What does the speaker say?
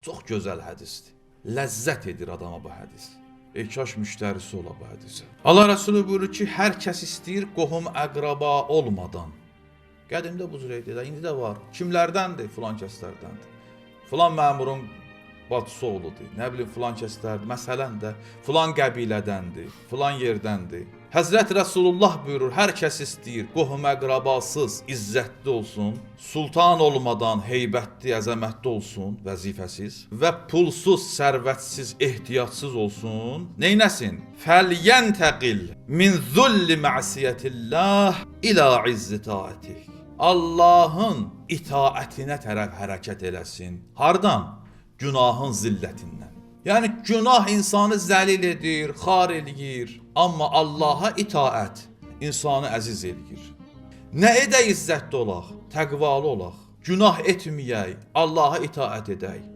Çox gözəl hədisdir. Ləzzət edir adama bu hədis. Kaş müştərisi ola bu hədisə. Allah Rəsulü buyurur ki, hər kəs istəyir qohum əqraba olmadan. Qədimdə bu cür idi, indi də var. Kimlərdəndir? Filan kəslərdəndir. Filan məmurun bacısı oğludur. Nə bilim filan kəslərdir. Məsələn də filan qəbilədəndir, filan yerdəndir. Həzrət Rəsulullah buyurur, hər kəs istəyir qohum əqrabasız, izzətli olsun, sultan olmadan heybətli, əzəmətli olsun, vəzifəsiz və pulsuz, sərvətsiz, ehtiyatsız olsun. Neynəsin? Fəlyəntəqil min zulli məsiyyətillah ilə izzi taatih. Allahın itaətinə tərəf hərəkət eləsin. Hardan? Günahın zillətindən. Yəni günah insanı zəlil edir, xar eləyir. Amma Allaha itaət insanı əziz eləyir. Nə edək izzətli olaq? Təqvalı olaq. Günah etməyək, Allaha itaət edək.